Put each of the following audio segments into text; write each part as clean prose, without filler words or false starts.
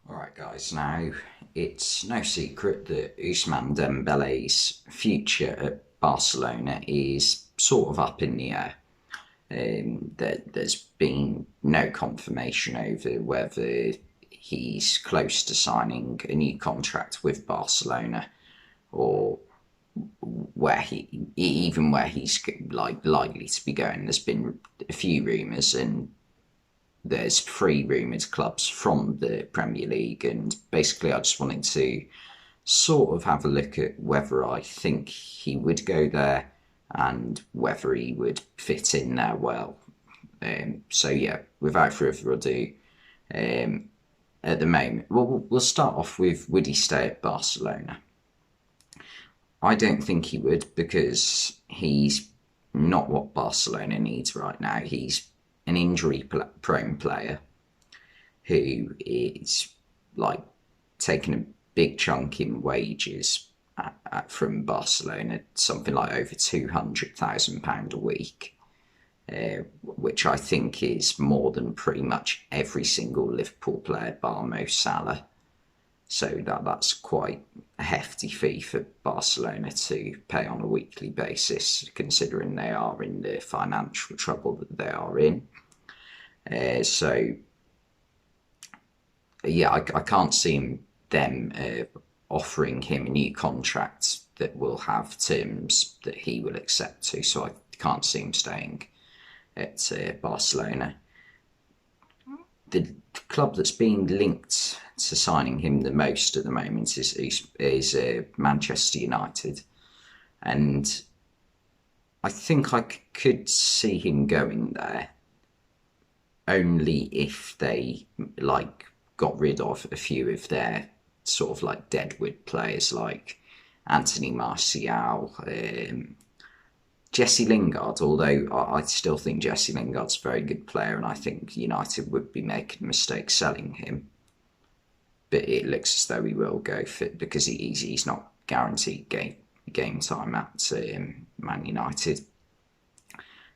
Alright guys, now it's no secret that Ousmane Dembele's future at Barcelona is sort of up in the air. There's been no confirmation over whether he's close to signing a new contract with Barcelona or where he's likely to be going. There's been a few rumours, and there's three rumoured clubs from the Premier League, and basically I just wanted to sort of have a look at whether I think he would go there and whether he would fit in there well. So yeah, without further ado, um, at the moment, we'll start off with, would he stay at Barcelona? I don't think he would, because he's not what Barcelona needs right now. He's an injury prone player who is like taking a big chunk in wages from Barcelona, something like over £200,000 a week, which I think is more than pretty much every single Liverpool player bar Mo Salah. So that's quite a hefty fee for Barcelona to pay on a weekly basis, considering they are in the financial trouble that they are in. So yeah, I can't see them offering him a new contract that will have terms that he will accept to. So I can't see him staying at Barcelona. The club that's been linked to signing him the most at the moment is Manchester United, and I think I could see him going there only if they got rid of a few of their sort of like deadwood players like Anthony Martial, Jesse Lingard, although I still think Jesse Lingard's a very good player, and I think United would be making a mistake selling him. But it looks as though he will go for it because he's not guaranteed game time at Man United.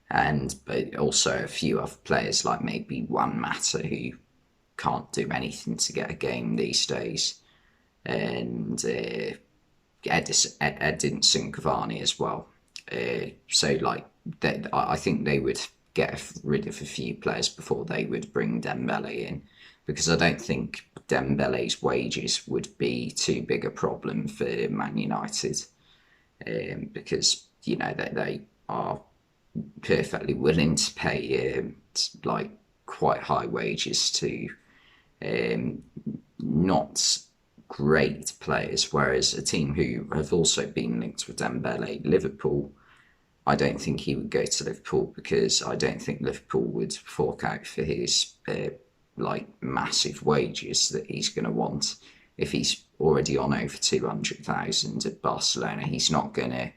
But also a few other players like maybe Juan Mata, who can't do anything to get a game these days, and Edinson Cavani as well. So I think they would get rid of a few players before they would bring Dembele in, because I don't think Dembele's wages would be too big a problem for Man United, because they are perfectly willing to pay quite high wages to not great players, whereas a team who have also been linked with Dembele, Liverpool, I don't think he would go to Liverpool, because I don't think Liverpool would fork out for his massive wages that he's going to want. If he's already on over 200,000 at Barcelona, he's not going to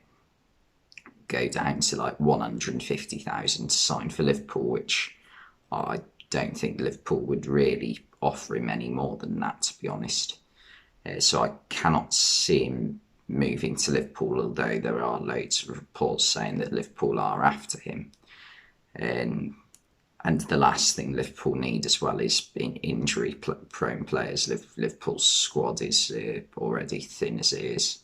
go down to 150,000 to sign for Liverpool, which I don't think Liverpool would really offer him any more than that, to be honest. So I cannot see him moving to Liverpool, although there are loads of reports saying that Liverpool are after him. And the last thing Liverpool need as well is injury-prone players. Liverpool's squad is already thin as it is.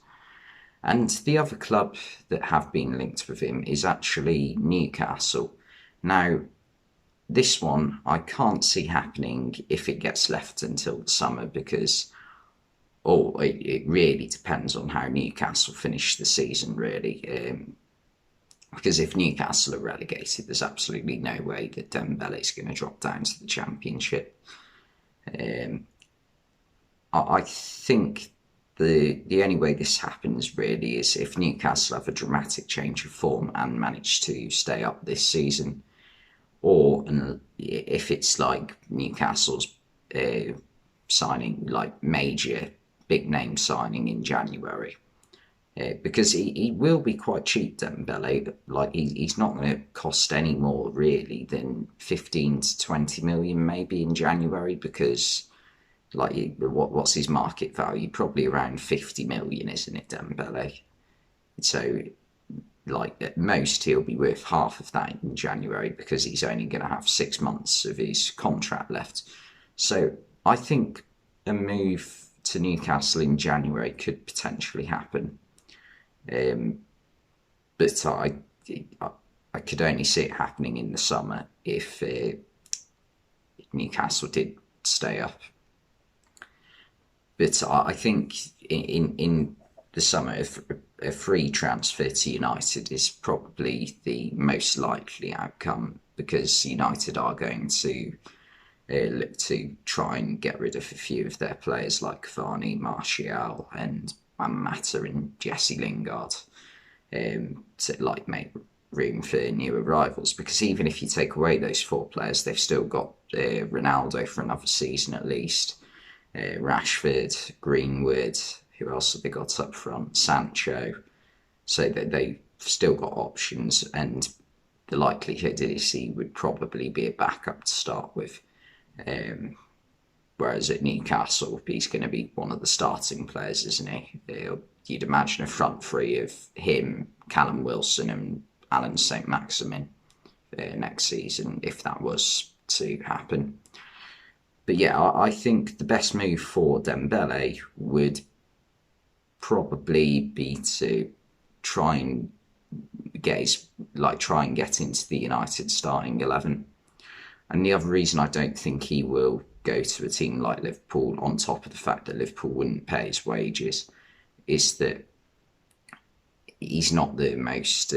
And the other club that have been linked with him is actually Newcastle. Now, this one I can't see happening if it gets left until the summer, because it really depends on how Newcastle finish the season, really. Because if Newcastle are relegated, there's absolutely no way that Dembele's going to drop down to the Championship. I think the only way this happens really is if Newcastle have a dramatic change of form and manage to stay up this season, or if it's like Newcastle's signing major big name signing in January. Because he will be quite cheap, Dembele. He's not going to cost any more really than 15 to 20 million maybe in January, because what's his market value? Probably around 50 million, isn't it, Dembele? So at most he'll be worth half of that in January, because he's only going to have 6 months of his contract left. So I think a move to Newcastle in January could potentially happen, um, but I could only see it happening in the summer if Newcastle did stay up. But I think in the summer, if a free transfer to United is probably the most likely outcome, because United are going to look to try and get rid of a few of their players like Cavani, Martial, and Mata and Jesse Lingard, to like make room for new arrivals. Because even if you take away those four players, they've still got Ronaldo for another season at least, Rashford, Greenwood. Who else have they got up front? Sancho. So that they've still got options, and the likelihood is he would probably be a backup to start with. Um, Whereas at Newcastle, he's going to be one of the starting players, isn't he? You'd imagine a front three of him, Callum Wilson, and Alan St Maximin next season, if that was to happen. But yeah, I think the best move for Dembele would probably be to try and try and get into the United starting 11. And the other reason I don't think he will go to a team like Liverpool, on top of the fact that Liverpool wouldn't pay his wages, is that he's not the most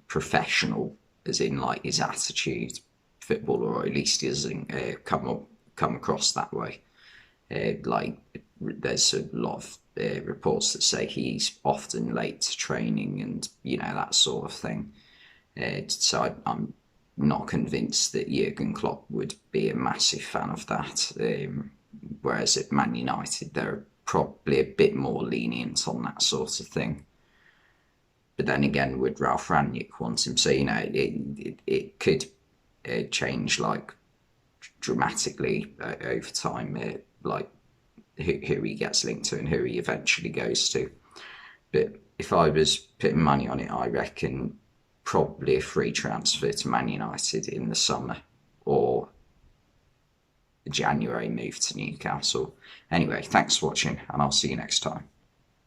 professional, as in like his attitude, footballer, or at least he doesn't come across that way. Like there's a lot of reports that say he's often late to training, and that sort of thing. So I'm not convinced that Jurgen Klopp would be a massive fan of that. Whereas at Man United, they're probably a bit more lenient on that sort of thing. But then again, would Ralph Rangnick want him? So it could change like dramatically over time, like who he gets linked to and who he eventually goes to. But if I was putting money on it, I reckon probably a free transfer to Man United in the summer, or a January move to Newcastle. Anyway, thanks for watching, and I'll see you next time.